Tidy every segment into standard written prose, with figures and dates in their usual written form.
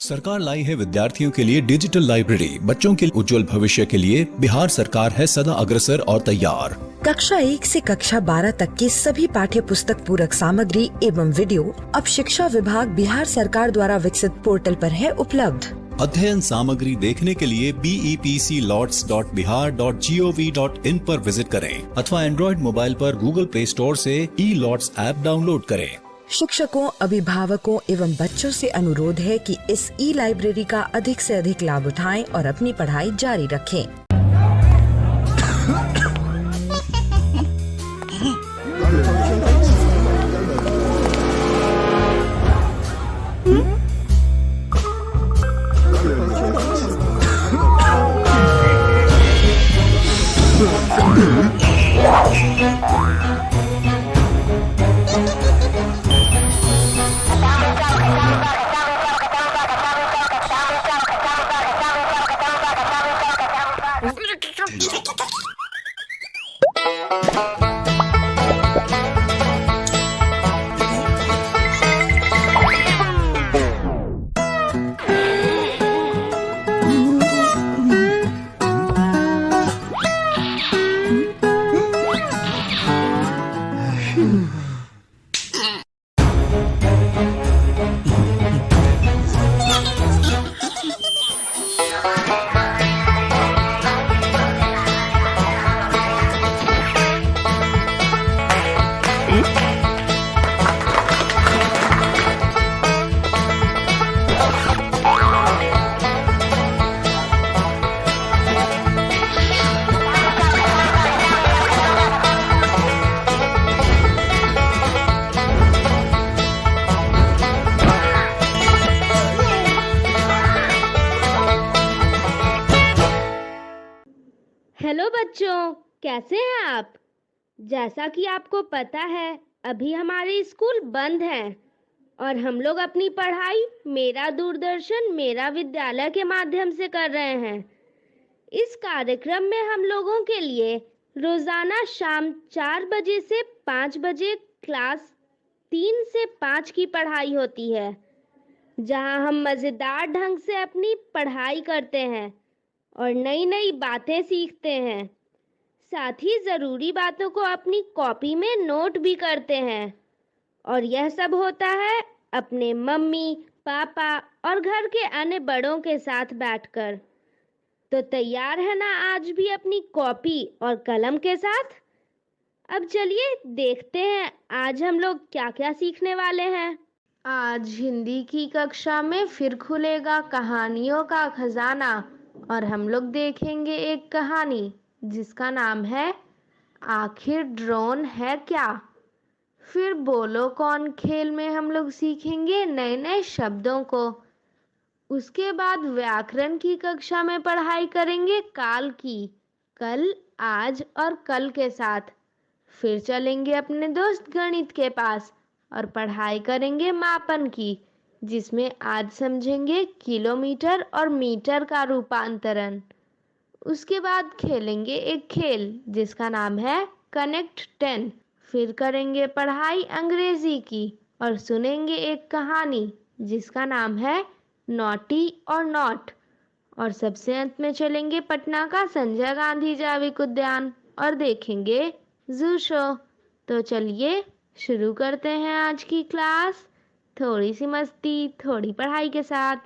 सरकार लाई है विद्यार्थियों के लिए डिजिटल लाइब्रेरी। बच्चों के उज्जवल भविष्य के लिए बिहार सरकार है सदा अग्रसर और तैयार। कक्षा 1 से कक्षा 12 तक की सभी पाठ्य पुस्तक पूरक सामग्री एवं वीडियो अब शिक्षा विभाग बिहार सरकार द्वारा विकसित पोर्टल पर है उपलब्ध। अध्ययन सामग्री देखने के लिए BEPCLots.bihar.gov.in पर विजिट करें अथवा एंड्रॉइड मोबाइल पर गूगल प्ले स्टोर से ई-लॉट्स ऐप डाउनलोड करें। शिक्षकों, अभिभावकों एवं बच्चों से अनुरोध है कि इस ई लाइब्रेरी का अधिक से अधिक लाभ उठाएं और अपनी पढ़ाई जारी रखें। हेलो बच्चों, कैसे हैं आप? जैसा कि आपको पता है, अभी हमारे स्कूल बंद हैं और हम लोग अपनी पढ़ाई मेरा दूरदर्शन मेरा विद्यालय के माध्यम से कर रहे हैं। इस कार्यक्रम में हम लोगों के लिए रोजाना शाम 4 बजे से 5 बजे क्लास 3 से 5 की पढ़ाई होती है, जहां हम मज़ेदार ढंग से अपनी पढ़ाई करते हैं और नई नई बातें सीखते हैं। साथ ही ज़रूरी बातों को अपनी कॉपी में नोट भी करते हैं। और यह सब होता है अपने मम्मी, पापा और घर के अन्य बड़ों के साथ बैठकर। तो तैयार है ना आज भी अपनी कॉपी और कलम के साथ? अब चलिए देखते हैं आज हम लोग क्या क्या सीखने वाले हैं। आज हिंदी की कक्षा में फिर खुलेगा कहानियों का खजाना और हम लोग देखेंगे एक कहानी जिसका नाम है आखिर ड्रोन है क्या। फिर बोलो कौन खेल में हम लोग सीखेंगे नए नए शब्दों को। उसके बाद व्याकरण की कक्षा में पढ़ाई करेंगे काल की, कल, आज और कल के साथ। फिर चलेंगे अपने दोस्त गणित के पास और पढ़ाई करेंगे मापन की, जिसमें आज समझेंगे किलोमीटर और मीटर का रूपांतरण। उसके बाद खेलेंगे एक खेल जिसका नाम है कनेक्ट 10। फिर करेंगे पढ़ाई अंग्रेजी की और सुनेंगे एक कहानी जिसका नाम है नॉटी और नॉट। और सबसे अंत में चलेंगे पटना का संजय गांधी जैविक उद्यान और देखेंगे जू शो। तो चलिए शुरू करते हैं आज की क्लास, थोड़ी सी मस्ती थोड़ी पढ़ाई के साथ।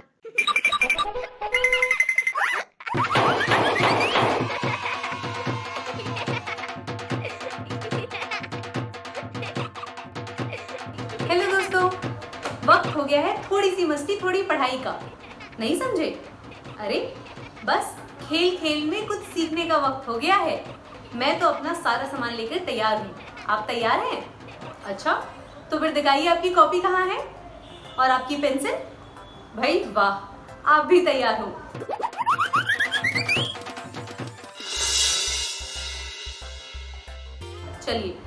हेलो दोस्तों, वक्त हो गया है थोड़ी सी मस्ती थोड़ी पढ़ाई का। नहीं समझे? अरे बस खेल खेल में कुछ सीखने का वक्त हो गया है। मैं तो अपना सारा सामान लेकर तैयार हूँ। आप तैयार हैं? अच्छा, तो फिर दिखाइए आपकी कॉपी कहाँ है और आपकी पेंसिल। भाई वाह, आप भी तैयार हो। चलिए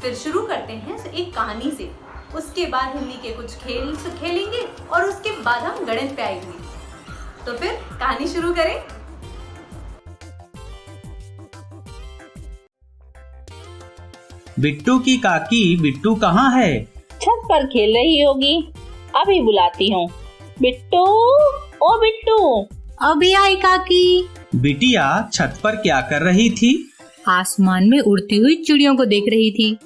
फिर शुरू करते हैं एक कहानी से। उसके बाद हिंदी के कुछ खेल खेलेंगे और उसके बाद हम गणित पे आएंगे। तो फिर कहानी शुरू करें। बिट्टू की काकी बिट्टू कहाँ है? छत पर खेल रही होगी, अभी बुलाती हूँ। बिट्टू, ओ बिट्टू। अभी आई काकी। बिटिया छत पर क्या कर रही थी? आसमान में उड़ती हुई चिड़ियों को देख रही थी।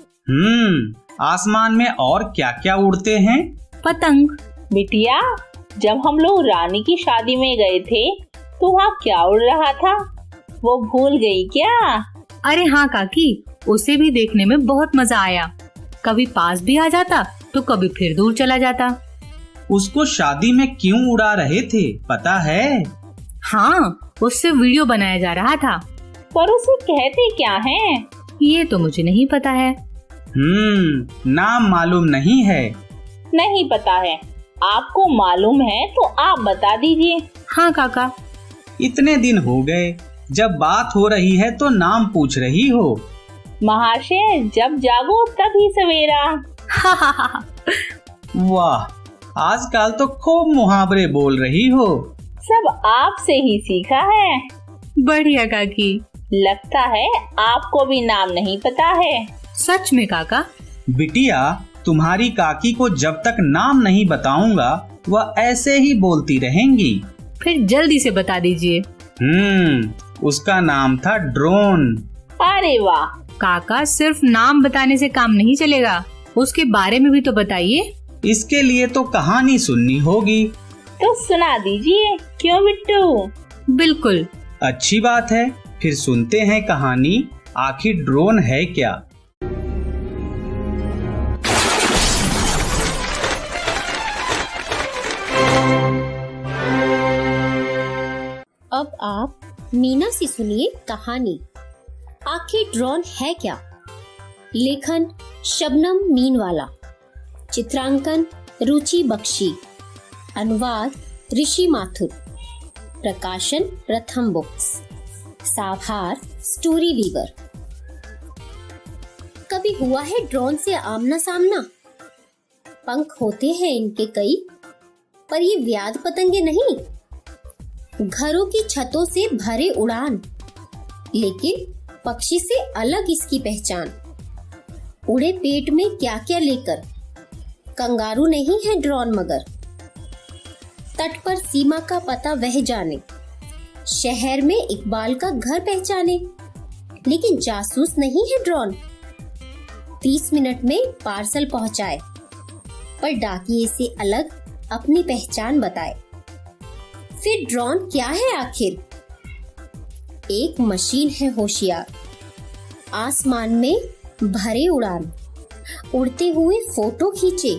आसमान में और क्या क्या उड़ते हैं? पतंग। बिटिया, जब हम लोग रानी की शादी में गए थे तो वहाँ क्या उड़ रहा था, वो भूल गई क्या? अरे हाँ काकी, उसे भी देखने में बहुत मजा आया। कभी पास भी आ जाता तो कभी फिर दूर चला जाता। उसको शादी में क्यों उड़ा रहे थे पता है? हाँ, उससे वीडियो बनाया जा रहा था। पर उसे कहते क्या हैं? ये तो मुझे नहीं पता है। नाम मालूम नहीं है? नहीं पता है। आपको मालूम है तो आप बता दीजिए। हाँ काका। इतने दिन हो गए, जब बात हो रही है तो नाम पूछ रही हो। महाशय, जब जागो तभी सवेरा। वाह, आजकल तो खूब मुहावरे बोल रही हो। सब आपसे ही सीखा है। बढ़िया काकी। लगता है आपको भी नाम नहीं पता है। सच में काका? बिटिया, तुम्हारी काकी को जब तक नाम नहीं बताऊंगा वह ऐसे ही बोलती रहेंगी। फिर जल्दी से बता दीजिए। उसका नाम था ड्रोन। अरे वाह। काका, सिर्फ नाम बताने से काम नहीं चलेगा, उसके बारे में भी तो बताइए। इसके लिए तो कहानी सुननी होगी। तो सुना दीजिए। क्यों बिट्टू? बिल्कुल। अच्छी बात है, फिर सुनते हैं कहानी। आखिर ड्रोन है क्या? अब आप मीना से सुनिए कहानी आखिर ड्रोन है क्या। लेखन शबनम मीनवाला, चित्रांकन रुचि बख्शी, अनुवाद ऋषि माथुर, प्रकाशन प्रथम बुक्स, साभार स्टोरी वीवर। कभी हुआ है ड्रोन से आमना सामना? पंख होते हैं इनके कई, पर ये व्याध पतंगे नहीं। घरों की छतों से भरे उड़ान, लेकिन पक्षी से अलग इसकी पहचान। उड़े पेट में क्या क्या लेकर, कंगारू नहीं है ड्रोन मगर। तट पर सीमा का पता वह जाने, शहर में इकबाल का घर पहचाने, लेकिन जासूस नहीं है ड्रोन। 30 मिनट में पार्सल पहुंचाए, पर डाकिये से अलग अपनी पहचान बताए। फिर ड्रोन क्या है आखिर? एक मशीन है होशियार, आसमान में भरे उड़ान, उड़ते हुए फोटो खींचे,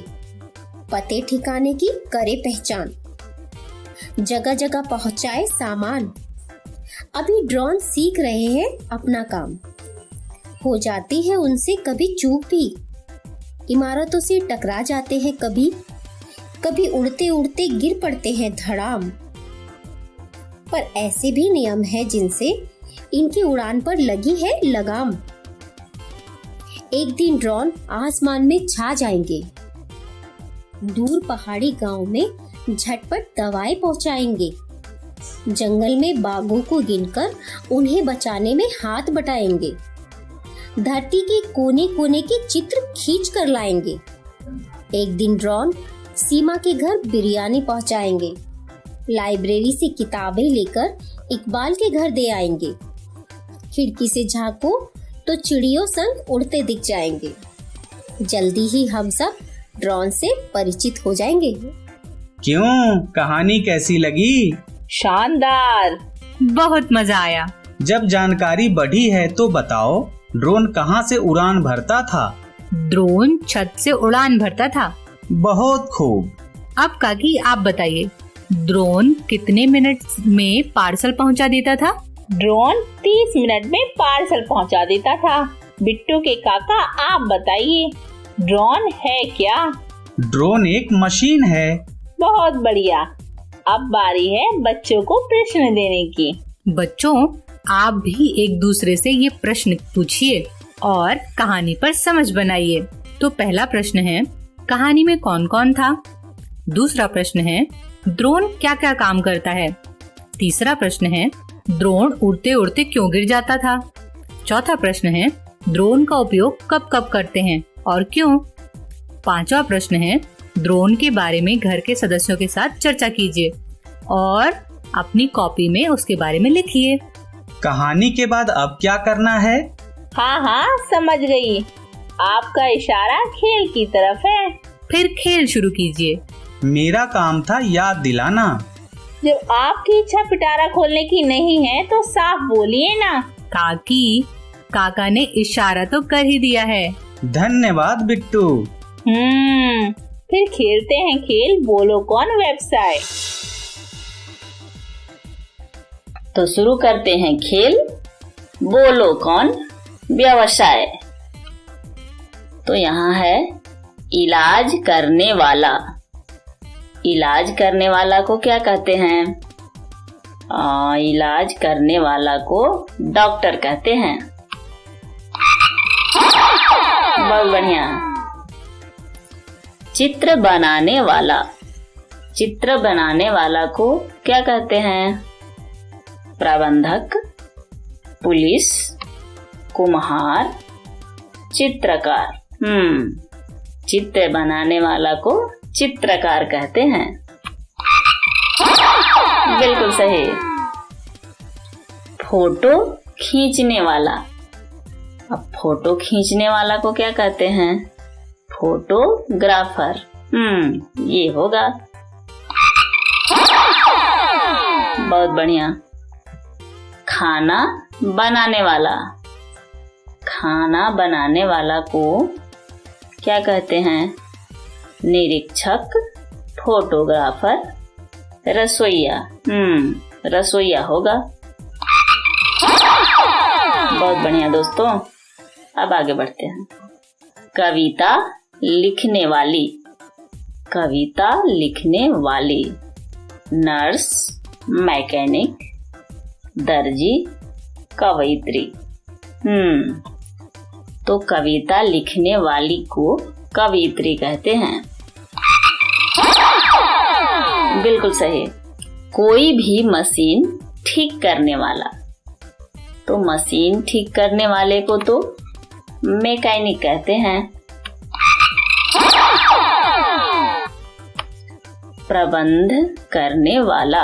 पते ठिकाने की करे पहचान, जगह जगह पहुंचाए सामान। अभी ड्रोन सीख रहे हैं अपना काम, हो जाती है उनसे कभी चूक भी, इमारतों से टकरा जाते हैं कभी, कभी उड़ते उड़ते गिर पड़ते हैं धड़ाम। पर ऐसे भी नियम है जिनसे इनकी उड़ान पर लगी है लगाम। एक दिन ड्रोन आसमान में छा जाएंगे, दूर पहाड़ी गांव में झटपट दवाएं पहुंचाएंगे, जंगल में बाघों को गिनकर उन्हें बचाने में हाथ बटाएंगे, धरती के कोने कोने के चित्र खींच कर लाएंगे। एक दिन ड्रोन सीमा के घर बिरयानी पहुंचाएंगे, लाइब्रेरी से किताबें लेकर इकबाल के घर दे आएंगे, खिड़की से झांको तो चिड़ियों संग उड़ते दिख जाएंगे। जल्दी ही हम सब ड्रोन से परिचित हो जाएंगे। क्यों, कहानी कैसी लगी? शानदार, बहुत मजा आया। जब जानकारी बढ़ी है तो बताओ, ड्रोन कहाँ से उड़ान भरता था? ड्रोन छत से उड़ान भरता था। बहुत खूब। अब काकी आप बताइए, ड्रोन कितने मिनट में पार्सल पहुंचा देता था? ड्रोन 30 मिनट में पार्सल पहुंचा देता था। बिट्टू के काका आप बताइए, ड्रोन है क्या? ड्रोन एक मशीन है। बहुत बढ़िया। अब बारी है बच्चों को प्रश्न देने की। बच्चों, आप भी एक दूसरे से ये प्रश्न पूछिए और कहानी पर समझ बनाइए। तो पहला प्रश्न है, कहानी में कौन कौन था? दूसरा प्रश्न है, ड्रोन क्या क्या काम करता है? तीसरा प्रश्न है, ड्रोन उड़ते उड़ते क्यों गिर जाता था? चौथा प्रश्न है, ड्रोन का उपयोग कब कब करते हैं और क्यों? पांचवा प्रश्न है, ड्रोन के बारे में घर के सदस्यों के साथ चर्चा कीजिए और अपनी कॉपी में उसके बारे में लिखिए। कहानी के बाद अब क्या करना है? हाँ, समझ गई। आपका इशारा खेल की तरफ है। फिर खेल शुरू कीजिए। मेरा काम था याद दिलाना। जब आपकी इच्छा पिटारा खोलने की नहीं है तो साफ बोलिए ना। काका ने इशारा तो कर ही दिया है। धन्यवाद बिट्टू। फिर खेलते हैं खेल बोलो कौन वेबसाइट। तो शुरू करते हैं खेल बोलो कौन व्यवसाय। तो यहाँ है इलाज करने वाला। इलाज करने वाला को क्या कहते हैं? इलाज करने वाला को डॉक्टर कहते हैं। बहुत बढ़िया। चित्र बनाने वाला। चित्र बनाने वाला को क्या कहते हैं? प्रबंधक, पुलिस, कुम्हार, चित्रकार। चित्र बनाने वाला को चित्रकार कहते हैं। बिल्कुल सही। फोटो खींचने वाला। अब फोटो खींचने वाला को क्या कहते हैं? फोटोग्राफर। ये होगा। बहुत बढ़िया। खाना बनाने वाला। खाना बनाने वाला को क्या कहते हैं? निरीक्षक, फोटोग्राफर, रसोइया। रसोइया होगा। बहुत बढ़िया दोस्तों। अब आगे बढ़ते हैं। कविता लिखने वाली। कविता लिखने वाली। नर्स, मैकेनिक, दर्जी, कवयित्री। तो कविता लिखने वाली को कवयित्री कहते हैं। बिल्कुल सही। कोई भी मशीन ठीक करने वाला। तो मशीन ठीक करने वाले को तो मैकेनिक कहते हैं। प्रबंध करने वाला।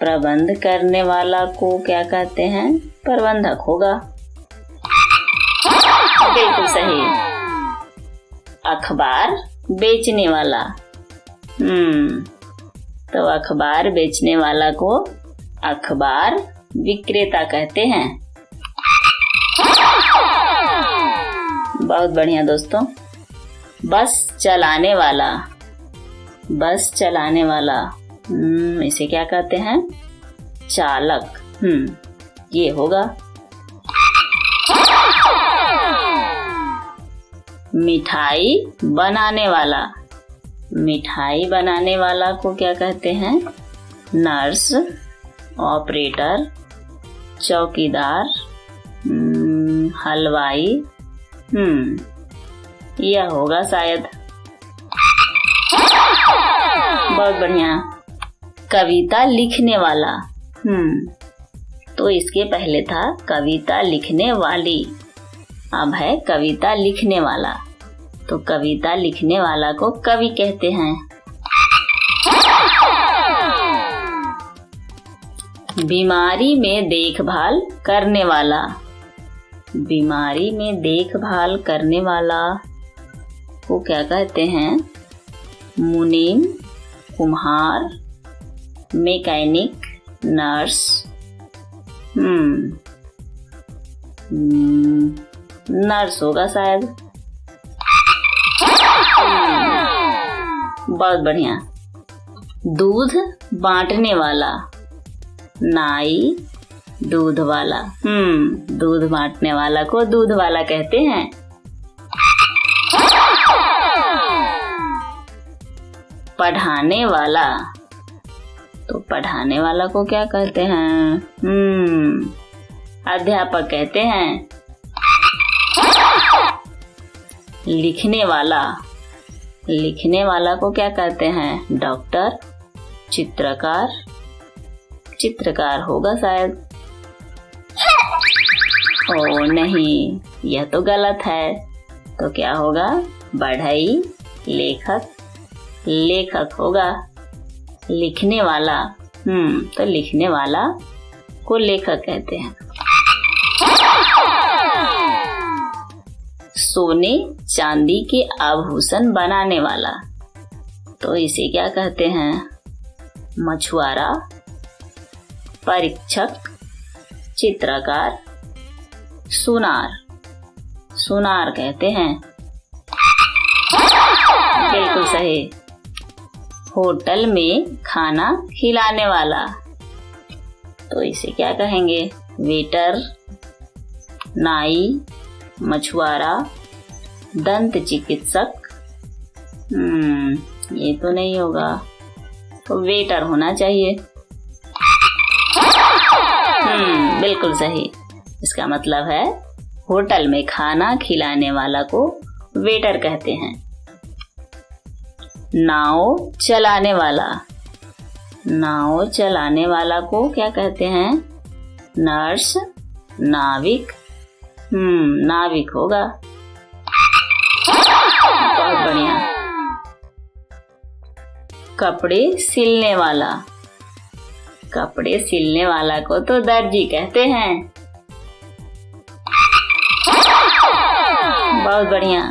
प्रबंध करने वाला को क्या कहते हैं? प्रबंधक होगा। बिल्कुल सही। अखबार बेचने वाला। तो अखबार बेचने वाला को अखबार विक्रेता कहते हैं। बहुत बढ़िया दोस्तों। बस चलाने वाला। बस चलाने वाला इसे क्या कहते हैं? चालक। ये होगा। मिठाई बनाने वाला। मिठाई बनाने वाला को क्या कहते हैं? नर्स, ऑपरेटर, चौकीदार, हलवाई। यह होगा शायद। बहुत बढ़िया। कविता लिखने वाला। तो इसके पहले था कविता लिखने वाली, अब है कविता लिखने वाला। तो कविता लिखने वाला को कवि कहते हैं। बीमारी में देखभाल करने वाला। बीमारी में देखभाल करने वाला को क्या कहते हैं? मुनीम, कुम्हार, मैकेनिक, नर्स। नर्स होगा शायद। बहुत बढ़िया। दूध बांटने वाला। नाई, दूध वाला। दूध बांटने वाला को दूध वाला कहते हैं। पढ़ाने वाला। तो पढ़ाने वाला को क्या कहते हैं? अध्यापक कहते हैं। लिखने वाला। लिखने वाला को क्या कहते हैं? डॉक्टर, चित्रकार। चित्रकार होगा शायद। ओ नहीं, यह तो गलत है। तो क्या होगा? बढ़ई, लेखक, लेखक होगा, लिखने वाला। तो लिखने वाला को लेखक कहते हैं। सोने चांदी के आभूषण बनाने वाला, तो इसे क्या कहते हैं? मछुआरा, परीक्षक, चित्रकार, सुनार। सुनार कहते हैं। बिल्कुल सही। होटल में खाना खिलाने वाला, तो इसे क्या कहेंगे? वेटर, नाई, मछुआरा, दंत चिकित्सक। ये तो नहीं होगा, तो वेटर होना चाहिए। बिल्कुल सही। इसका मतलब है होटल में खाना खिलाने वाला को वेटर कहते हैं। नाव चलाने वाला, नाव चलाने वाला को क्या कहते हैं? नर्स, नाविक। नाविक होगा। बहुत बढ़िया। कपड़े सिलने वाला, कपड़े सिलने वाला को तो दर्जी कहते हैं। बहुत बढ़िया।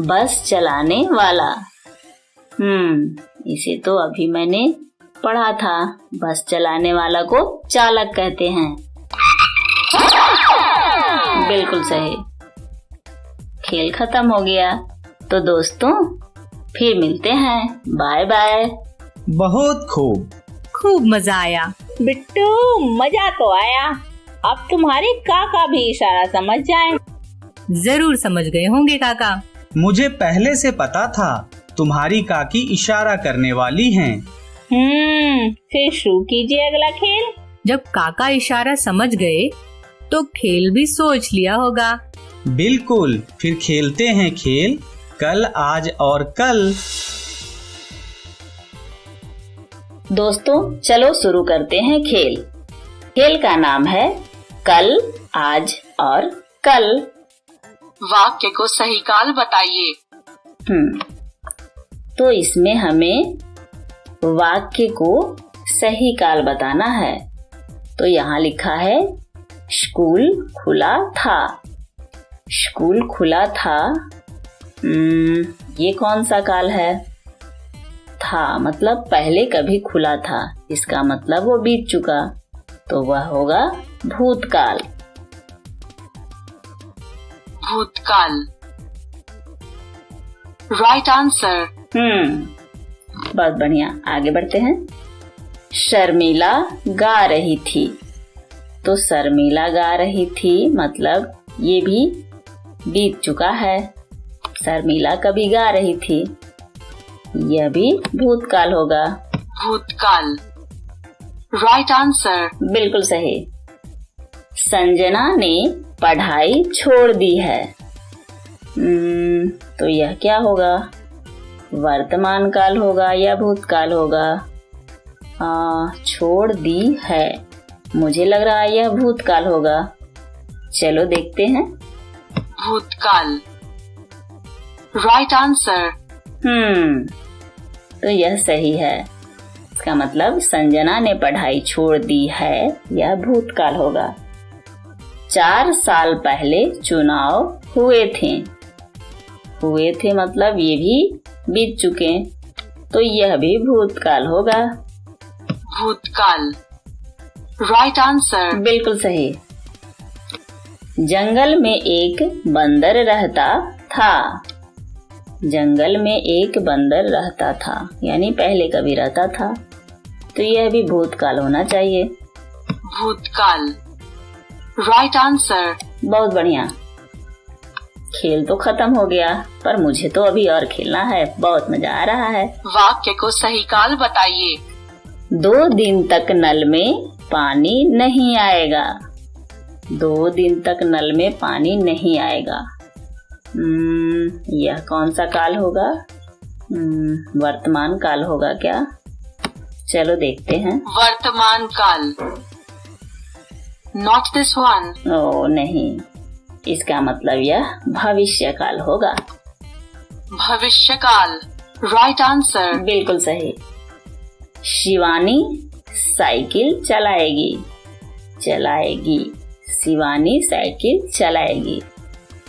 बस चलाने वाला, इसे तो अभी मैंने पढ़ा था। बस चलाने वाला को चालक कहते हैं। बिल्कुल सही। खेल खत्म हो गया। तो दोस्तों फिर मिलते हैं। Bye bye. बहुत खूब। खूब मजा आया। बिट्टू मजा तो आया। अब तुम्हारे काका भी इशारा समझ जाएं। जरूर समझ गए होंगे काका। मुझे पहले से पता था तुम्हारी काकी इशारा करने वाली हैं। फिर शुरू कीजिए अगला खेल। जब काका इशारा समझ गए तो खेल भी सोच लिया होगा। बिल्कुल। फिर खेलते हैं खेल कल, आज और कल। दोस्तों चलो शुरू करते हैं खेल। खेल का नाम है कल, आज और कल। वाक्य को सही काल बताइए। तो इसमें हमें वाक्य को सही काल बताना है। तो यहाँ लिखा है स्कूल खुला था। स्कूल खुला था। ये कौन सा काल है? था मतलब पहले कभी खुला था, इसका मतलब वो बीत चुका, तो वह होगा भूतकाल। भूतकाल। Right answer. बहुत बढ़िया। आगे बढ़ते हैं। शर्मिला गा रही थी। तो शर्मिला गा रही थी मतलब ये भी बीत चुका है। शर्मिला कभी गा रही थी, यह भी भूतकाल होगा। भूतकाल। Right answer. बिल्कुल सही। संजना ने पढ़ाई छोड़ दी है। तो यह क्या होगा? वर्तमान काल होगा या भूतकाल होगा? छोड़ दी है, मुझे लग रहा है यह भूतकाल होगा। चलो देखते हैं। भूतकाल। Right answer. तो यह सही है। इसका मतलब संजना ने पढ़ाई छोड़ दी है, यह भूतकाल होगा। 4 साल पहले चुनाव हुए थे। हुए थे मतलब ये भी बीत चुके, तो यह भी भूतकाल होगा। भूतकाल। Right answer. बिल्कुल सही। जंगल में एक बंदर रहता था। जंगल में एक बंदर रहता था यानी पहले कभी रहता था, तो यह भी भूतकाल होना चाहिए। भूतकाल। Right answer. बहुत बढ़िया। खेल तो खत्म हो गया, पर मुझे तो अभी और खेलना है। बहुत मजा आ रहा है। वाक्य को सही काल बताइए। 2 दिन तक नल में पानी नहीं आएगा। 2 दिन तक नल में पानी नहीं आएगा। यह कौन सा काल होगा? वर्तमान काल होगा क्या? चलो देखते हैं। वर्तमान काल। Not this one. ओ नहीं, इसका मतलब यह भविष्य काल होगा। भविष्य काल। Right answer. बिल्कुल सही। शिवानी साइकिल चलाएगी। चलाएगी, शिवानी साइकिल चलाएगी,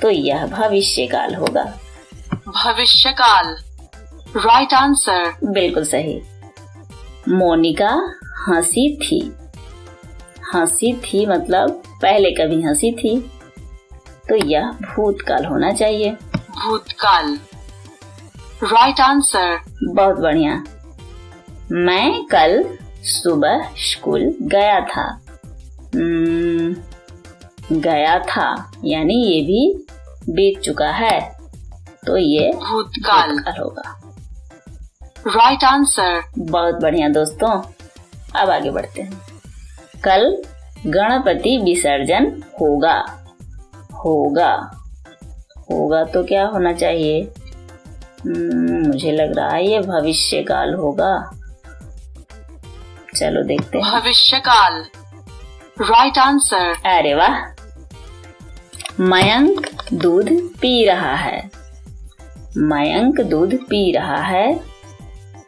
तो यह भविष्यकाल होगा। भविष्यकाल। Right answer. बिल्कुल सही। मोनिका हंसी थी। हंसी थी मतलब पहले कभी हंसी थी, तो यह भूतकाल होना चाहिए। भूतकाल। Right answer. बहुत बढ़िया। मैं कल सुबह स्कूल गया था। गया था यानी ये भी बीत चुका है, तो ये भूतकाल होगा। Right answer. बहुत बढ़िया दोस्तों, अब आगे बढ़ते हैं। कल गणपति विसर्जन होगा। होगा, होगा तो क्या होना चाहिए? मुझे लग रहा है ये भविष्यकाल होगा। चलो देखते हैं। भविष्यकाल। Right answer. अरे वाह। मयंक दूध पी रहा है। मयंक दूध पी रहा है,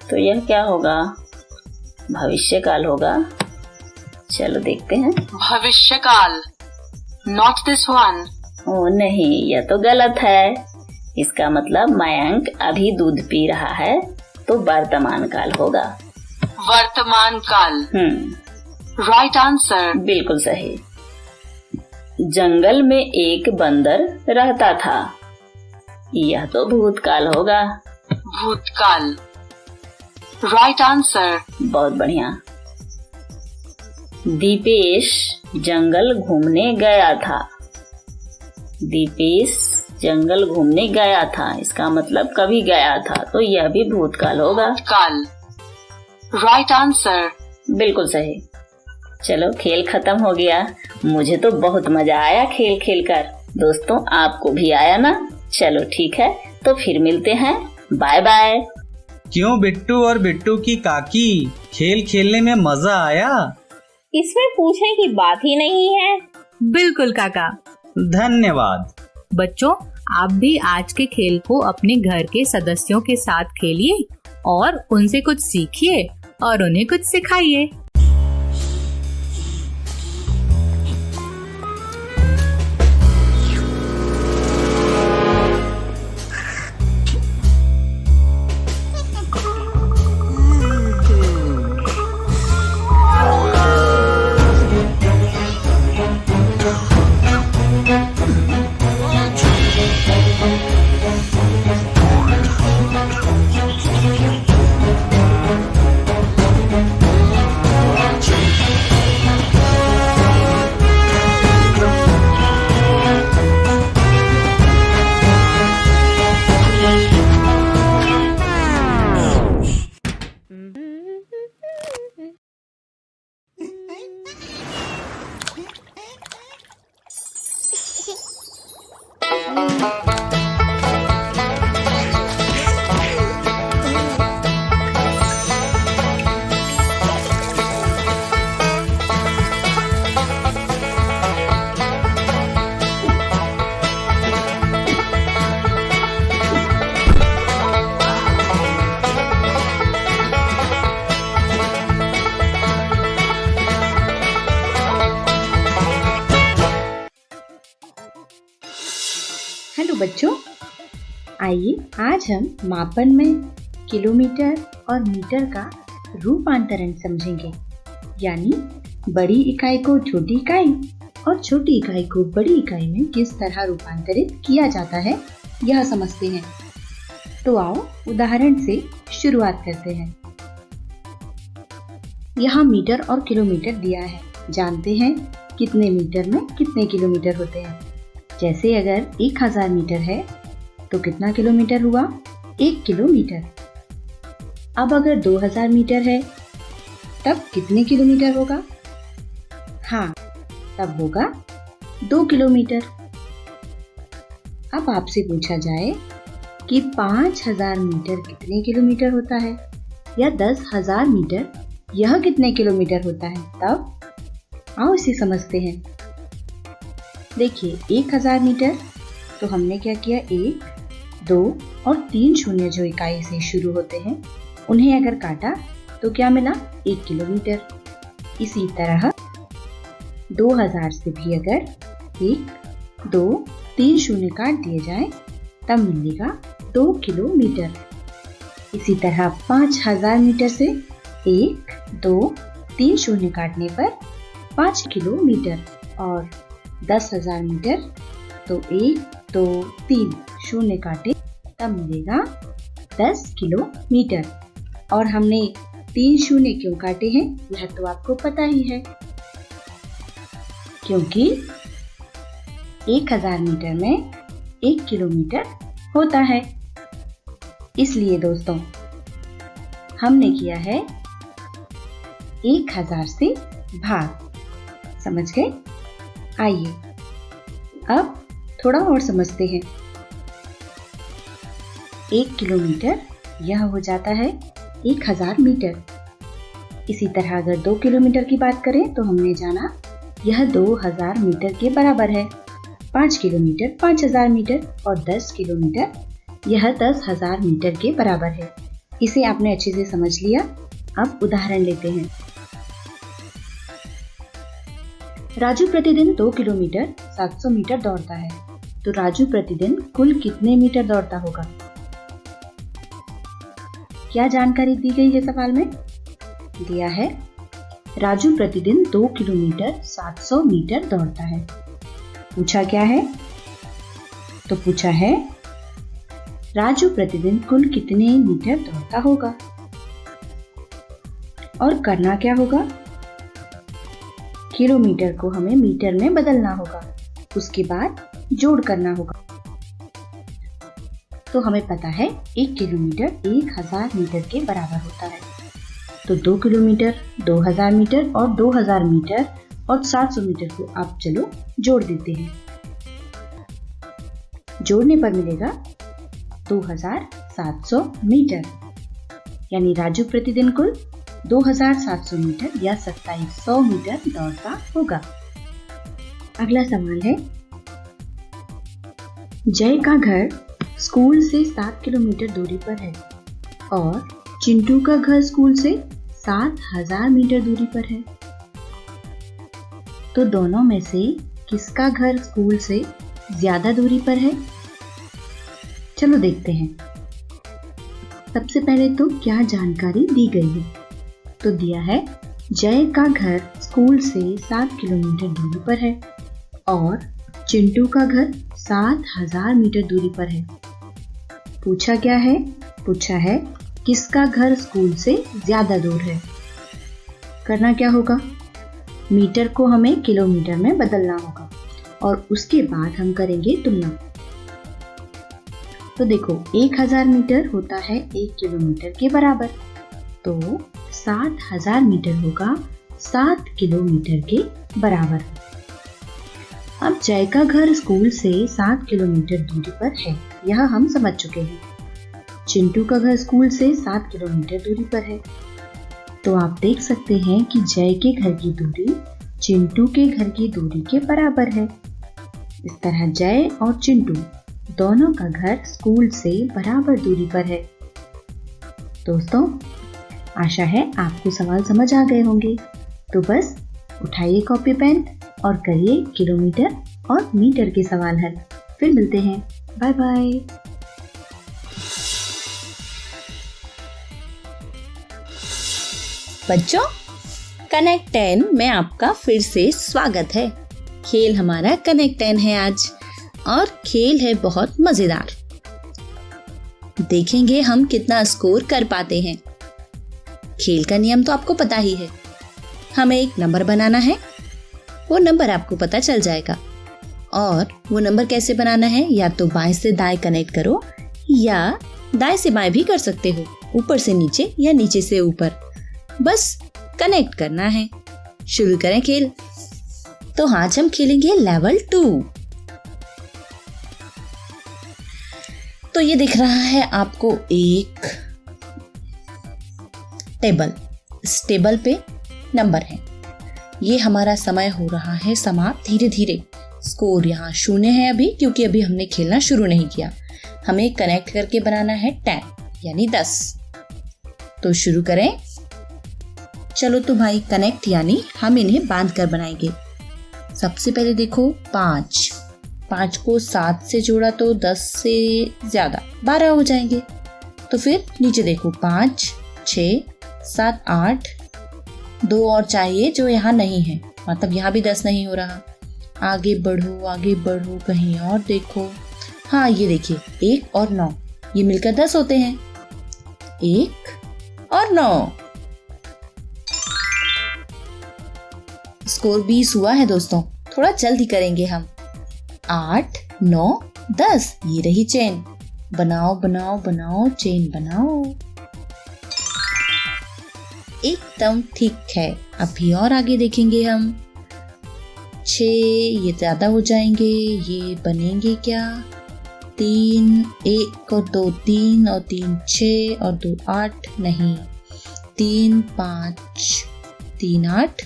तो यह क्या होगा? भविष्यकाल होगा। चलो देखते हैं। भविष्यकाल। Not this one. ओ नहीं, यह तो गलत है। इसका मतलब मयंक अभी दूध पी रहा है, तो वर्तमान काल होगा। वर्तमान काल। Right answer. बिल्कुल सही। जंगल में एक बंदर रहता था। यह तो भूतकाल होगा। भूतकाल। Right answer. बहुत बढ़िया। दीपेश जंगल घूमने गया था। दीपेश जंगल घूमने गया था, इसका मतलब कभी गया था, तो यह भी भूतकाल होगा। भूतकाल। Right answer. बिल्कुल सही। चलो खेल खत्म हो गया। मुझे तो बहुत मजा आया खेल खेल कर। दोस्तों आपको भी आया ना? चलो ठीक है, तो फिर मिलते हैं। Bye bye. क्यों बिट्टू और बिट्टू की काकी, खेल खेलने में मजा आया? इसमें पूछने की बात ही नहीं है। बिल्कुल काका। धन्यवाद। बच्चों, आप भी आज के खेल को अपने घर के सदस्यों के साथ खेलिए और उनसे कुछ सीखिए और उन्हें कुछ सिखाइए। हेलो बच्चों, आइए आज हम मापन में किलोमीटर और मीटर का रूपांतरण समझेंगे। यानी बड़ी इकाई को छोटी इकाई और छोटी इकाई को बड़ी इकाई में किस तरह रूपांतरित किया जाता है, यह समझते हैं। तो आओ उदाहरण से शुरुआत करते हैं। यहाँ मीटर और किलोमीटर दिया है। जानते हैं कितने मीटर में कितने किलोमीटर होते हैं। जैसे अगर 1000 मीटर है तो कितना किलोमीटर हुआ? 1 किलोमीटर। अब अगर 2000 मीटर है तब कितने किलोमीटर होगा? हाँ, तब होगा 2 किलोमीटर। अब आपसे पूछा जाए कि 5000 मीटर कितने किलोमीटर होता है, या 10,000 मीटर यह कितने किलोमीटर होता है, तब आओ इसे समझते हैं। देखिए 1000 मीटर तो हमने क्या किया, 1 2 और 3 शून्य जो इकाई से शुरू होते हैं उन्हें अगर काटा तो क्या मिला? 1 किलोमीटर। इसी तरह 2000 से भी अगर 1, 2, 3 शून्य काट दिए जाए तब मिलेगा 2 किलोमीटर। इसी तरह 5000 मीटर से 1, 2, 3 शून्य काटने पर 5 किलोमीटर और 10,000 मीटर तो 1, 2, 3 शून्य काटे तब मिलेगा 10 किलोमीटर। और हमने 3 शून्य क्यों काटे हैं यह तो आपको पता ही है, क्योंकि 1000 मीटर में 1 किलोमीटर होता है। इसलिए दोस्तों हमने किया है 1000 से भाग। समझ गए? आइए अब थोड़ा और समझते हैं। 1 किलोमीटर यह हो जाता है 1000 मीटर। इसी तरह अगर 2 किलोमीटर की बात करें तो हमने जाना यह 2000 मीटर के बराबर है। 5 किलोमीटर 5000 मीटर और 10 किलोमीटर यह 10,000 मीटर के बराबर है। इसे आपने अच्छे से समझ लिया। अब उदाहरण लेते हैं। राजू प्रतिदिन 2 किलोमीटर 700 मीटर दौड़ता है, तो राजू प्रतिदिन कुल कितने मीटर दौड़ता होगा? क्या जानकारी दी गई है सवाल में? दिया है राजू प्रतिदिन 2 किलोमीटर 700 मीटर दौड़ता है। पूछा क्या है? तो पूछा है राजू प्रतिदिन कुल कितने मीटर दौड़ता होगा। और करना क्या होगा? किलोमीटर को हमें मीटर में बदलना होगा, उसके बाद जोड़ करना होगा। तो हमें पता है 1 किलोमीटर 1000 मीटर के बराबर होता है। तो 2 किलोमीटर 2000 मीटर और 2000 मीटर और 700 मीटर को आप चलो जोड़ देते हैं। जोड़ने पर मिलेगा 2700 मीटर, यानी राजू प्रतिदिन कुल 2700 मीटर या 2700 मीटर दौड़ता होगा। अगला सवाल है, जय का घर स्कूल से 7 किलोमीटर दूरी पर है और चिंटू का घर स्कूल से 7000 मीटर दूरी पर है, तो दोनों में से किसका घर स्कूल से ज्यादा दूरी पर है? चलो देखते हैं। सबसे पहले तो क्या जानकारी दी गई है? तो दिया है जय का घर स्कूल से 7 किलोमीटर दूरी पर है और चिंटू का घर 7000 मीटर दूरी पर है। पूछा क्या है? पूछा है किसका घर स्कूल से ज्यादा दूर है। करना क्या होगा? मीटर को हमें किलोमीटर में बदलना होगा और उसके बाद हम करेंगे तुलना। तो देखो 1000 मीटर होता है 1 किलोमीटर के बराबर, तो 7000 मीटर होगा 7 किलोमीटर के बराबर। अब जय का घर स्कूल से 7 किलोमीटर दूरी पर है, यह हम समझ चुके हैं। चिंटू का घर स्कूल से 7 किलोमीटर दूरी पर है, तो आप देख सकते हैं कि जय के घर की दूरी चिंटू के घर की दूरी के बराबर है। इस तरह जय और चिंटू दोनों का घर स्कूल से बराबर दूरी पर है। दोस्तों, आशा है आपको सवाल समझ आ गए होंगे। तो बस उठाइए कॉपी पेन और करिए किलोमीटर और मीटर के सवाल हल। फिर मिलते हैं। Bye bye. बच्चों, कनेक्ट 10 में आपका फिर से स्वागत है। खेल हमारा कनेक्ट 10 है आज और खेल है बहुत मजेदार। देखेंगे हम कितना स्कोर कर पाते हैं। खेल का नियम तो आपको पता ही है। हमें एक नंबर बनाना है, वो नंबर आपको पता चल जाएगा। और वो नंबर कैसे बनाना है, या तो बाएं से दाएं कनेक्ट करो या दाएं से बाएं भी कर सकते हो, ऊपर से नीचे या नीचे से ऊपर, बस कनेक्ट करना है। शुरू करें खेल। तो आज हम खेलेंगे लेवल 2। तो ये दिख रहा है आपको एक टेबल। इस टेबल पे नंबर है। ये हमारा समय हो रहा है समाप्त धीरे धीरे। स्कोर यहाँ 0 है अभी, क्योंकि अभी हमने खेलना शुरू नहीं किया। हमें कनेक्ट करके बनाना है 10 यानी 10। तो शुरू करें। चलो तो भाई कनेक्ट यानी हम इन्हें बांध कर बनाएंगे। सबसे पहले देखो 5 को 7 से जोड़ा तो 10 से ज्यादा 12 हो जाएंगे। तो फिर नीचे देखो 5, 6, 7, 8, 2 और चाहिए जो यहाँ नहीं है, मतलब यहाँ भी 10 नहीं हो रहा। आगे बढ़ो कहीं और देखो। हाँ ये देखिए 1 और 9 ये मिलकर 10 होते हैं। 1 और 9 स्कोर 20 हुआ है दोस्तों। थोड़ा जल्दी करेंगे हम। 8, 9, 10 ये रही चेन। बनाओ चेन बनाओ। एकदम ठीक है। अभी और आगे देखेंगे हम। 6 ये ज्यादा हो जाएंगे, ये बनेंगे क्या? 3, 1 और 2 3 और 3 6 और 2 8 नहीं, 3 5 3 8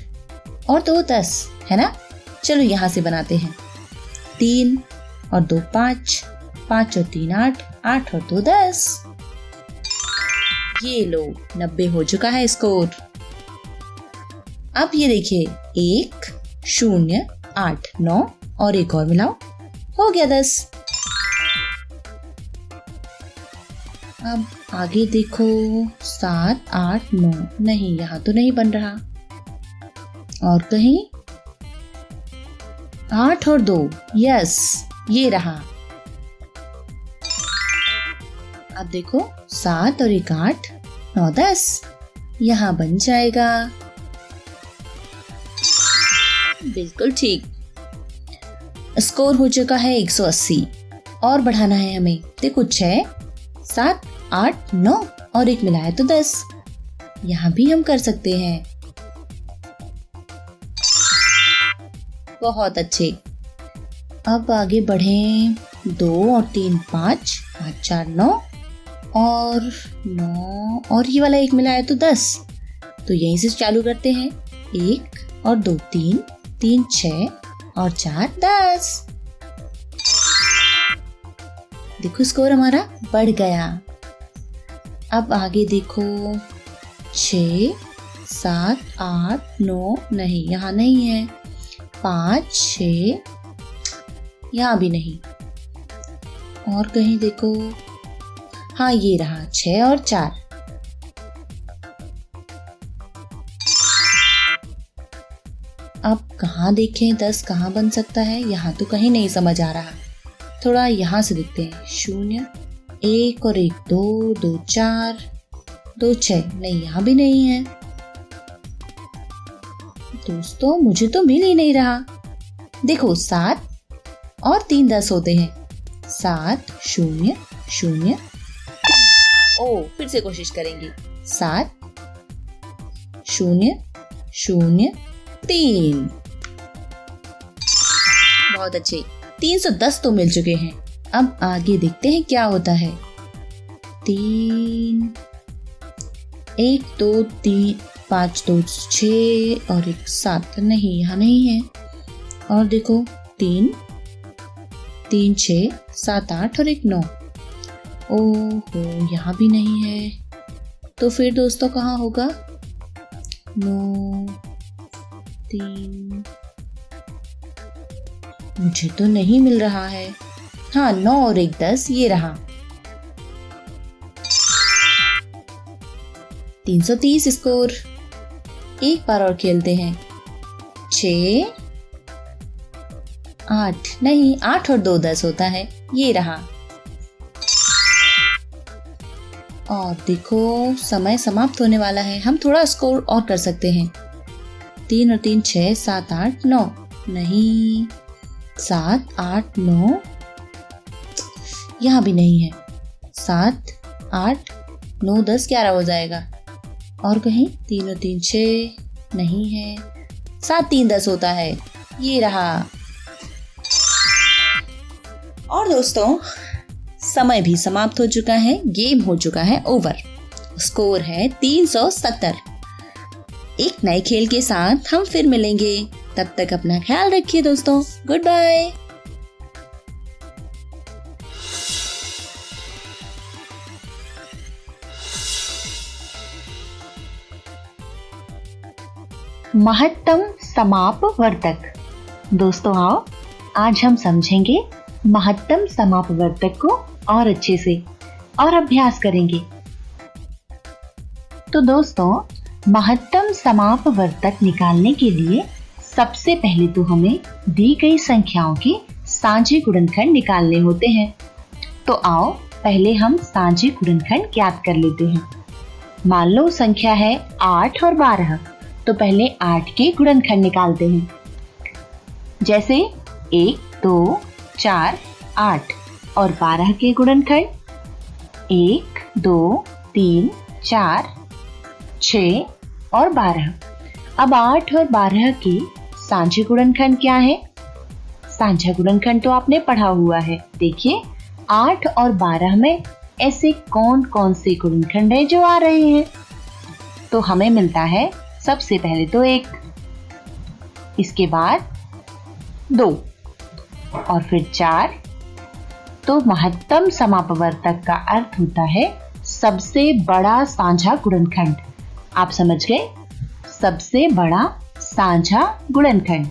और 2 10 है ना। चलो यहाँ से बनाते हैं। 3 और 2 5, 5 और 3 8, 8 और 2 10। ये लो 90 हो चुका है स्कोर। अब ये देखिए 1 0 8 9 और एक और मिलाओ, हो गया 10। अब आगे देखो 7 8 9 नहीं, यहाँ तो नहीं बन रहा। और कहीं 8 और 2 यस ये रहा। अब देखो 7 और 1 8 9 10 यहाँ बन जाएगा। बिल्कुल ठीक। स्कोर हो चुका है 180। और बढ़ाना है हमें। देखो 6 7 8 9 और एक मिलाया तो 10। यहाँ भी हम कर सकते हैं। बहुत अच्छे। अब आगे बढ़ें। 2 और 3 5, 5 4 9 और ये वाला एक मिलाया तो 10। तो यहीं से चालू करते हैं। 1 और 2 3, 3 6 और 4 10। देखो स्कोर हमारा बढ़ गया। अब आगे देखो 6 7 8 9 नहीं, यहाँ नहीं है। 5 6 यहाँ भी नहीं। और कहीं देखो, हाँ ये रहा 6 और 4। अब कहाँ देखें 10 कहाँ बन सकता है, यहाँ तो कहीं नहीं समझ आ रहा। थोड़ा यहाँ से देखते हैं। 0 1 और 1 2 2 4 2 6 नहीं, यहाँ भी नहीं है। दोस्तों मुझे तो मिल ही नहीं रहा। देखो 7 और 3 10 होते हैं। 7 0 0 ओ फिर से कोशिश करेंगे। 7 0 0 3। बहुत अच्छे। 310 तो मिल चुके हैं। अब आगे देखते हैं क्या होता है। 3 1 2 3 5 2 6 और 1 7 नहीं, यहाँ नहीं है। और देखो 3 3 6 7 8 और 1 9। ओहो यहाँ भी नहीं है। तो फिर दोस्तों कहाँ होगा? 9 3 मुझे तो नहीं मिल रहा है। हाँ 9 और 1 10 ये रहा। 330 स्कोर। एक बार और खेलते हैं। 6 8 नहीं, 8 और 2 10 होता है, ये रहा। और देखो समय समाप्त होने वाला है। हम थोड़ा स्कोर और कर सकते हैं। 3 और 3 6 7 8 9 नहीं, 7 8 9 यहाँ भी नहीं है। 7 8 9 10 11 हो जाएगा। और कहीं 3 और 3 6 नहीं है। 7 3 10 होता है, ये रहा। और दोस्तों समय भी समाप्त हो चुका है। गेम हो चुका है ओवर। स्कोर है 370। एक नए खेल के साथ हम फिर मिलेंगे। तब तक अपना ख्याल रखिए दोस्तों। Good bye. महत्तम समापवर्तक। दोस्तों आओ, आज हम समझेंगे महत्तम समापवर्तक को और अच्छे से और अभ्यास करेंगे। तो दोस्तों, महत्तम समापवर्तक निकालने के लिए सबसे पहले तो हमें दी गई संख्याओं के साझे गुणनखंड निकालने होते हैं। तो आओ पहले हम साझे गुणनखंड ज्ञात कर लेते हैं। मान लो संख्या है 8 और 12, तो पहले 8 के गुणनखंड निकालते हैं। जैसे 1, 2, 4, 8 और 12 के गुणनखंड 1, 2, 3, 4, 6 और 12। अब 8 और 12 के साझे गुणनखंड क्या है? साझा गुणनखंड तो आपने पढ़ा हुआ है। देखिए 8 और 12 में ऐसे कौन कौन से गुणनखंड है जो आ रहे हैं? तो हमें मिलता है सबसे पहले तो 1, इसके बाद 2 और फिर 4। तो महत्तम समापवर्तक का अर्थ होता है सबसे बड़ा साझा गुणनखंड। आप समझ गए? सबसे बड़ा साझा गुणनखंड।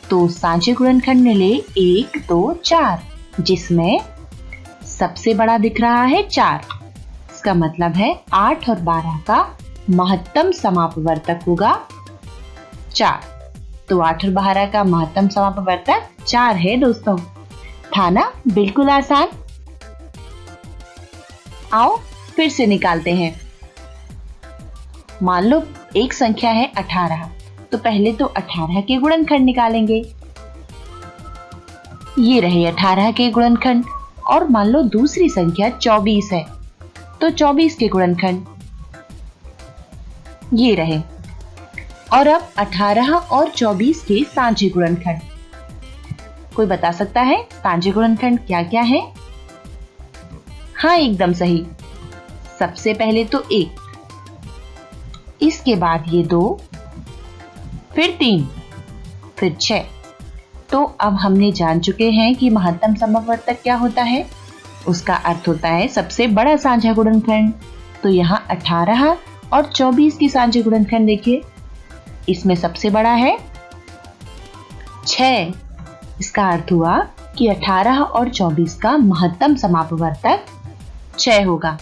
तो साझे गुणनखंड मिले 1, 2, 4, जिसमें सबसे बड़ा दिख रहा है 4। इसका मतलब है 8 और 12 का महत्तम समापवर्तक होगा 4। तो 8 और 12 का महत्तम समापवर्तक 4 है दोस्तों। था ना बिल्कुल आसान। आओ फिर से निकालते हैं। मान लो एक संख्या है 18, तो पहले तो 18 के गुणनखंड निकालेंगे। ये रहे 18 के गुणनखंड। और मान लो दूसरी संख्या 24 है, तो 24 के गुणनखंड ये रहे। और अब 18 और 24 के साझे गुणनखंड। कोई बता सकता है साझे गुणनखंड क्या क्या है? हाँ, एकदम सही। सबसे पहले तो 1, इसके बाद ये 2, फिर 3, फिर 6। तो अब हमने जान चुके हैं कि महत्तम समापवर्तक क्या होता है। उसका अर्थ होता है सबसे बड़ा साझा गुणनखंड। तो यहाँ 18 और 24 की साझे गुणनखंड देखिए, इसमें सबसे बड़ा है 6। इसका अर्थ हुआ कि 18 और 24 का महत्तम समापवर्तक 6 होगा।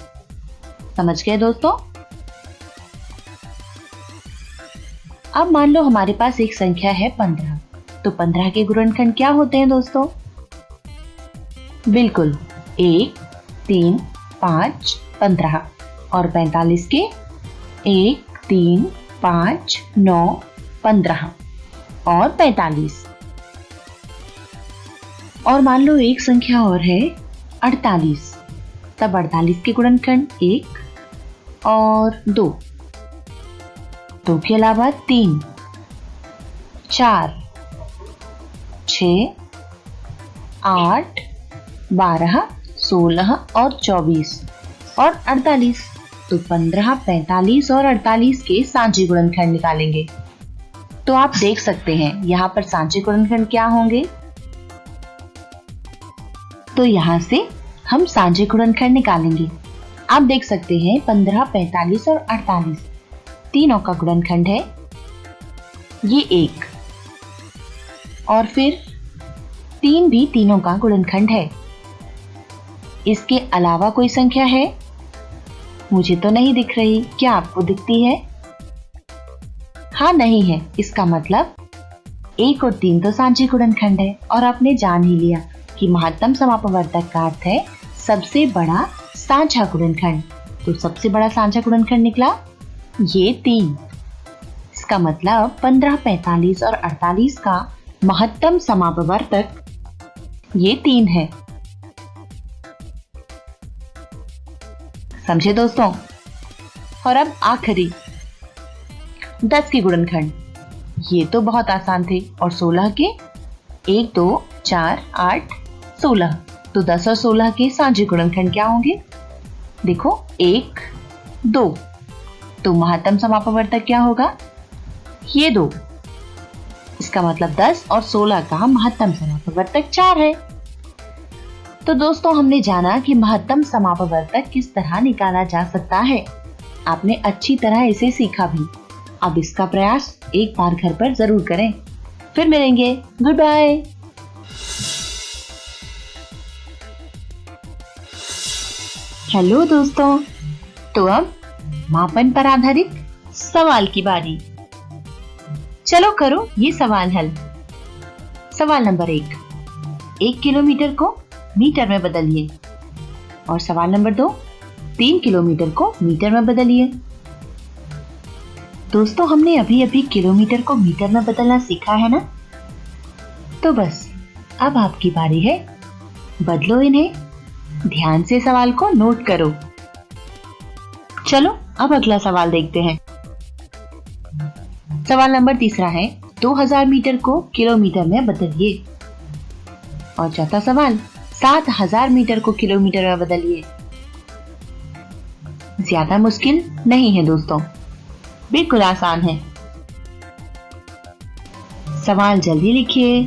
समझ गए दोस्तों? अब मान लो हमारे पास एक संख्या है 15, तो 15 के गुणनखंड क्या होते हैं दोस्तों? बिल्कुल 1, 3, 5, 15 और 45 के 1, 3, 5, 9, 15 और 45। और मान लो एक संख्या और है 48, तब 48 के गुणनखंड 1 और 2, 2 के अलावा 3, 4, 6, 8, 12, 16 और 24 और 48। तो 15, 45 और 48 के साझे गुणनखंड निकालेंगे। तो आप देख सकते हैं यहाँ पर साझे गुणनखंड क्या होंगे। तो यहाँ से हम साझे गुणनखंड निकालेंगे। आप देख सकते हैं 15, 45 और 48 तीनों का गुणनखंड है ये 1, और फिर 3 भी तीनों का गुणनखंड है। इसके अलावा कोई संख्या है? मुझे तो नहीं दिख रही, क्या आपको दिखती है? हाँ, नहीं है। इसका मतलब 1 और 3 तो साझे गुणनखंड है, और आपने जान ही लिया कि महत्तम समापवर्तक का अर्थ है सबसे बड़ा साझा गुणनखंड। तो सबसे बड़ा साझा गुणनखंड निकला ये 3। इसका मतलब 15, 45 और 48 का महत्तम समापवर्तक ये 3 है। समझे दोस्तों? और अब आखिरी 10 के गुणनखंड। ये तो बहुत आसान थे। और 16 के 1, 2, 4, 8, 16। तो 10 और 16 के साझे गुणनखंड क्या होंगे? देखो 1, 2। तो महत्तम समापवर्तक क्या होगा? ये 2। इसका मतलब 10 और 16 का महत्तम समापवर्तक 4 है। तो दोस्तों, हमने जाना कि महत्तम समापवर्तक किस तरह निकाला जा सकता है। आपने अच्छी तरह इसे सीखा भी। अब इसका प्रयास एक बार घर पर जरूर करें। फिर मिलेंगे। Good bye. हेलो दोस्तों, तो अब मापन पर आधारित सवाल की बारी। चलो करो ये सवाल हल। सवाल नंबर 1 किलोमीटर को मीटर में बदलिए। और सवाल नंबर 2 3 किलोमीटर को मीटर में बदलिए। दोस्तों, हमने अभी अभी किलोमीटर को मीटर में बदलना सीखा है ना? तो बस अब आपकी बारी है। बदलो इन्हें, ध्यान से सवाल को नोट करो। चलो अब अगला सवाल देखते हैं। सवाल नंबर 3 है 2000 मीटर को किलोमीटर में बदलिए। और चौथा सवाल 7000 मीटर को किलोमीटर में बदलिए। ज्यादा मुश्किल नहीं है दोस्तों, बिल्कुल आसान है। सवाल जल्दी लिखिए।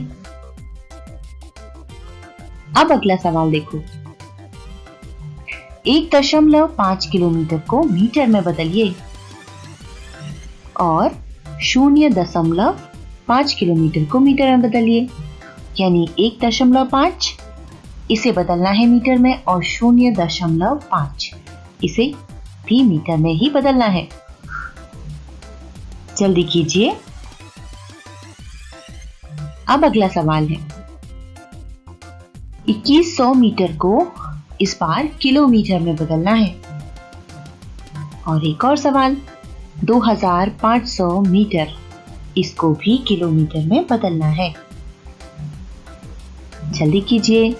अब अगला सवाल देखो। 1.5 किलोमीटर को मीटर में बदलिए और 0.5 किलोमीटर को मीटर में बदलिए। यानी 1.5 इसे बदलना है मीटर में और 0.5 इसे भी मीटर में ही बदलना है। जल्दी कीजिए। अब अगला सवाल है 2100 मीटर को इस बार किलोमीटर में बदलना है। और एक और सवाल 2500 मीटर, इसको भी किलोमीटर में बदलना है। जल्दी कीजिए।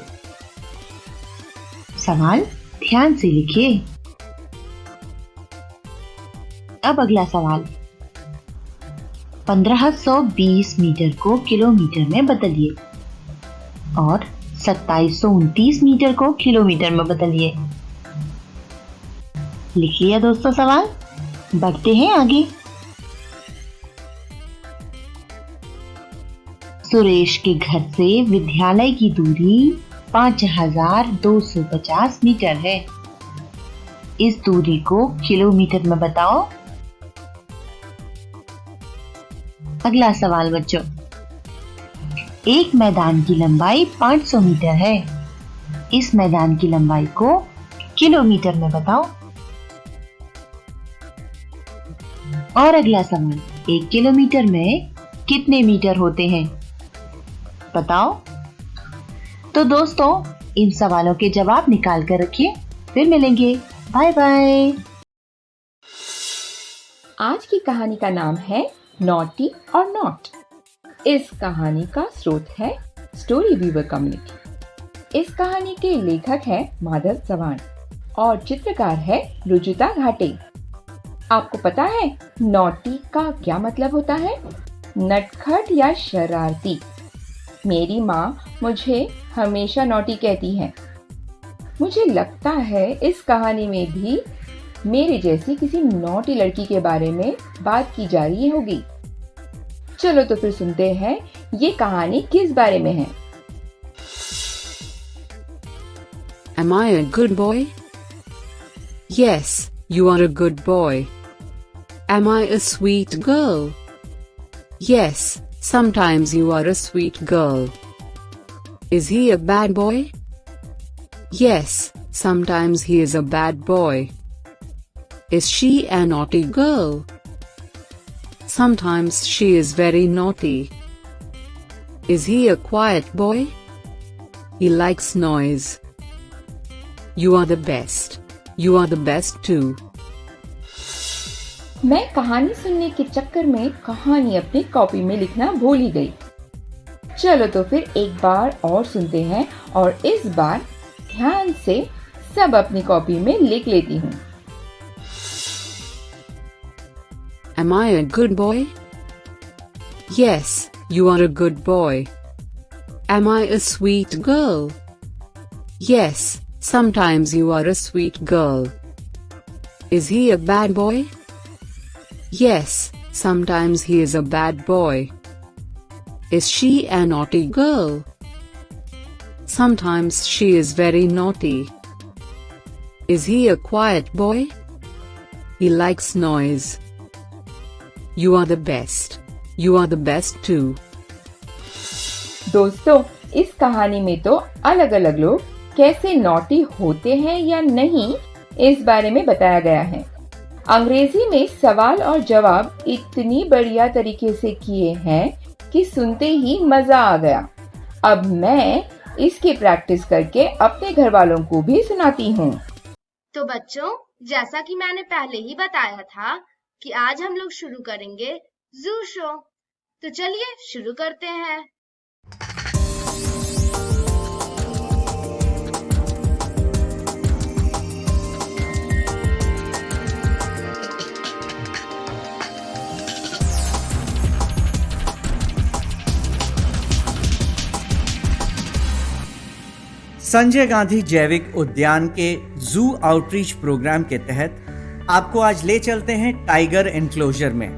सवाल ध्यान से लिखिए। अब अगला सवाल 1520 मीटर को किलोमीटर में बदलिए और 2729 मीटर को किलोमीटर में बदलिए। लिख लिया दोस्तों सवाल? बढ़ते हैं आगे। सुरेश के घर से विद्यालय की दूरी 5250 मीटर है। इस दूरी को किलोमीटर में बताओ। अगला सवाल बच्चों, एक मैदान की लंबाई 500 मीटर है। इस मैदान की लंबाई को किलोमीटर में बताओ। और अगला सवाल, 1 किलोमीटर में कितने मीटर होते हैं बताओ। तो दोस्तों, इन सवालों के जवाब निकाल कर रखिए। फिर मिलेंगे। Bye bye. आज की कहानी का नाम है नॉटी और नॉट। इस कहानी का स्रोत है स्टोरी वीवर कम्युनिटी। इस कहानी के लेखक है माधव चव्हाण और चित्रकार है रुजुता घाटे। आपको पता है नॉटी का क्या मतलब होता है? नटखट या शरारती। मेरी माँ मुझे हमेशा नॉटी कहती है। मुझे लगता है इस कहानी में भी मेरे जैसी किसी नॉटी लड़की के बारे में बात की जा रही होगी। चलो तो फिर सुनते हैं ये कहानी किस बारे में है। Am I a good boy? Yes, you are a good boy. Am I a sweet girl? Yes, sometimes you are a sweet girl. Is he a bad boy? Yes, sometimes he is a bad boy. Is she a naughty girl? Sometimes she is very naughty. Is he a quiet boy? He likes noise. You are the best. You are the best too. मैं कहानी सुनने के चक्कर में कहानी अपनी copy में लिखना भूल ही गई। चलो तो फिर एक बार और सुनते हैं और इस बार ध्यान से सब अपनी कॉपी में लिख लेती हूँ। Am I a good boy? Yes, you are a good boy. Am I a sweet girl? Yes, sometimes you are a sweet girl. Is he a bad boy? Yes, sometimes he is a bad boy. Is she a naughty girl? Sometimes she is very naughty. Is he a quiet boy? He likes noise. You are the best. You are the best too. दोस्तों, इस कहानी में तो अलग अलग लोग कैसे naughty होते हैं या नहीं, इस बारे में बताया गया है। अंग्रेजी में सवाल और जवाब इतनी बढ़िया तरीके से किए हैं कि सुनते ही मजा आ गया। अब मैं इसकी प्रैक्टिस करके अपने घर वालों को भी सुनाती हूँ। तो बच्चों, जैसा कि मैंने पहले ही बताया था कि आज हम लोग शुरू करेंगे जू शो। तो चलिए शुरू करते हैं। संजय गांधी जैविक उद्यान के जू आउटरीच प्रोग्राम के तहत आपको आज ले चलते हैं टाइगर एनक्लोजर में।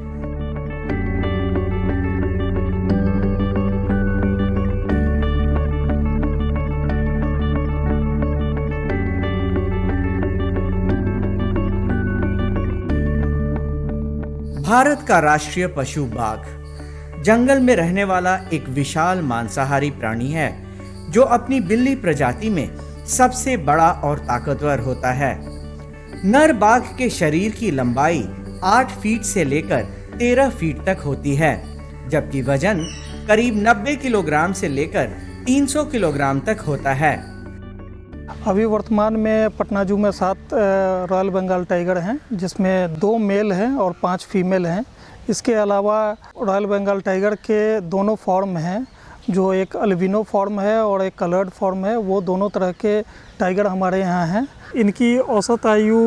भारत का राष्ट्रीय पशु बाघ जंगल में रहने वाला एक विशाल मांसाहारी प्राणी है जो अपनी बिल्ली प्रजाति में सबसे बड़ा और ताकतवर होता है। नर बाघ के शरीर की लंबाई 8 फीट से लेकर 13 फीट तक होती है, जबकि वजन करीब 90 किलोग्राम से लेकर 300 किलोग्राम तक होता है। अभी वर्तमान में पटना जू में 7 रॉयल बंगाल टाइगर हैं, जिसमें 2 मेल हैं और 5 फीमेल हैं। इसके अलावा रॉयल बंगाल टाइगर के दोनों फॉर्म हैं, जो एक अल्बिनो फॉर्म है और एक कलर्ड फॉर्म है। वो दोनों तरह के टाइगर हमारे यहाँ हैं। इनकी औसत आयु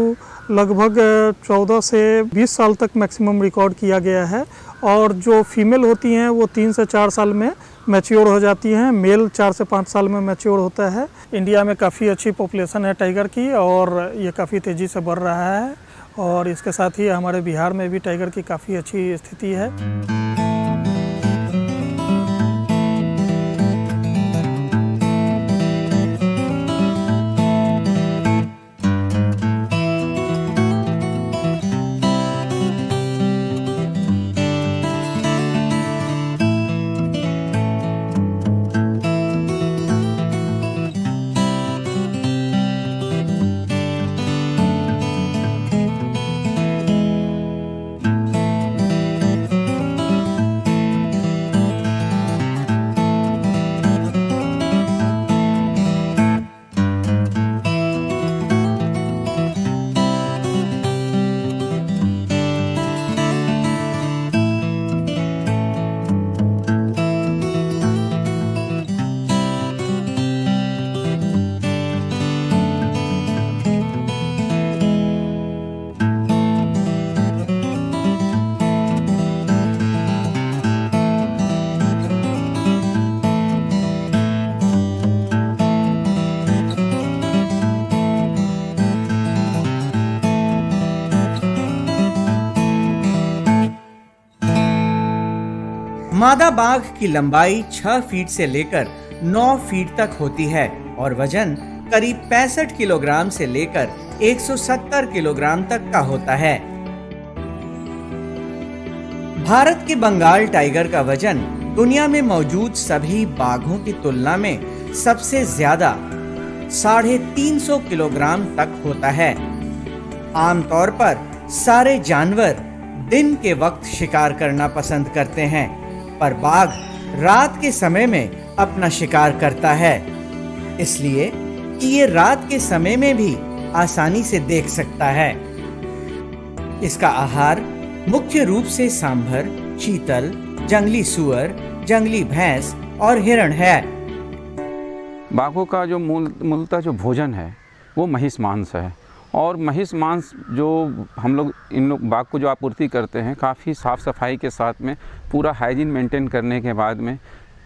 लगभग 14 से 20 साल तक मैक्सिमम रिकॉर्ड किया गया है, और जो फीमेल होती हैं वो 3 से 4 साल में मैच्योर हो जाती हैं। मेल 4 से 5 साल में मैच्योर होता है। इंडिया में काफ़ी अच्छी पॉपुलेशन है टाइगर की, और ये काफ़ी तेज़ी से बढ़ रहा है, और इसके साथ ही हमारे बिहार में भी टाइगर की काफ़ी अच्छी स्थिति है। मादा बाघ की लंबाई 6 फीट से लेकर 9 फीट तक होती है और वजन करीब 65 किलोग्राम से लेकर 170 किलोग्राम तक का होता है। भारत के बंगाल टाइगर का वजन दुनिया में मौजूद सभी बाघों की तुलना में सबसे ज्यादा 350 किलोग्राम तक होता है। आमतौर पर सारे जानवर दिन के वक्त शिकार करना पसंद करते हैं, पर बाघ रात के समय में अपना शिकार करता है, इसलिए कि ये रात के समय में भी आसानी से देख सकता है। इसका आहार मुख्य रूप से सांभर, चीतल, जंगली सुअर, जंगली भैंस और हिरण है। बाघों का जो मूलतः जो भोजन है वो महिष मांस है, और महिष मांस जो हम लोग इन लोग बाघ को जो आपूर्ति करते हैं काफ़ी साफ़ सफाई के साथ में पूरा हाइजीन मेंटेन करने के बाद में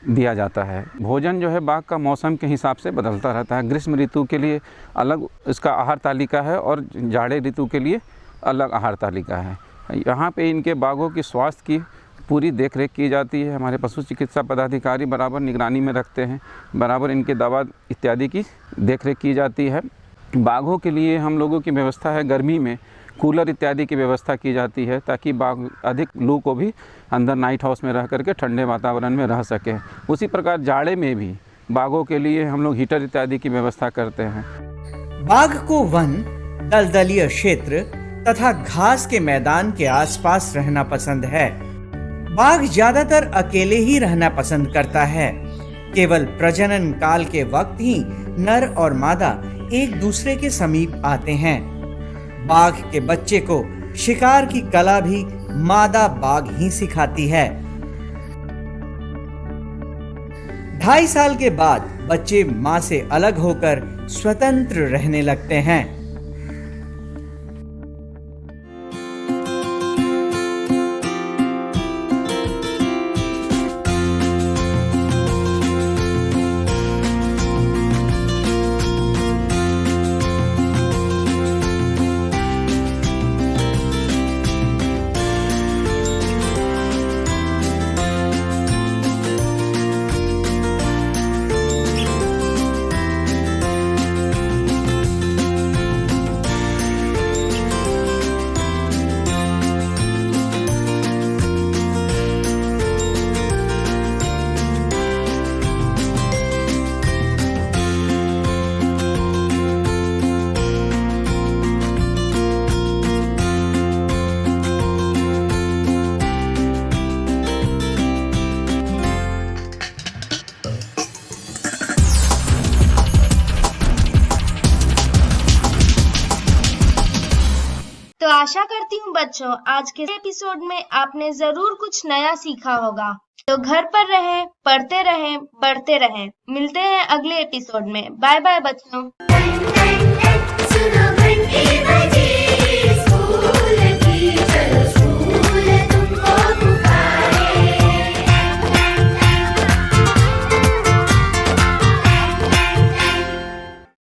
दिया जाता है। भोजन जो है बाघ का मौसम के हिसाब से बदलता रहता है। ग्रीष्म ऋतु के लिए अलग इसका आहार तालिका है और जाड़े ऋतु के लिए अलग आहार तालिका है। यहाँ पे इनके बाघों की स्वास्थ्य की पूरी देखरेख की जाती है। हमारे पशु चिकित्सा पदाधिकारी बराबर निगरानी में रखते हैं, बराबर इनके दवा इत्यादि की देखरेख की जाती है। बाघों के लिए हम लोगों की व्यवस्था है गर्मी में कूलर इत्यादि की व्यवस्था की जाती है ताकि बाघ अधिक लू को भी अंदर नाइट हाउस में रह करके ठंडे वातावरण में रह सके। उसी प्रकार जाड़े में भी बाघों के लिए हम लोग हीटर इत्यादि की व्यवस्था करते हैं। बाघ को वन, दलदलीय क्षेत्र तथा घास के मैदान के आसपास रहना पसंद है। बाघ ज्यादातर अकेले ही रहना पसंद करता है। केवल प्रजनन काल के वक्त ही नर और मादा एक दूसरे के समीप आते हैं। बाघ के बच्चे को शिकार की कला भी मादा बाघ ही सिखाती है। 2.5 साल के बाद बच्चे मां से अलग होकर स्वतंत्र रहने लगते हैं। तो आशा करती हूँ बच्चों आज के एपिसोड में आपने जरूर कुछ नया सीखा होगा। तो घर पर रहें, पढ़ते रहें, बढ़ते रहें। मिलते हैं अगले एपिसोड में। बाय बाय बच्चों।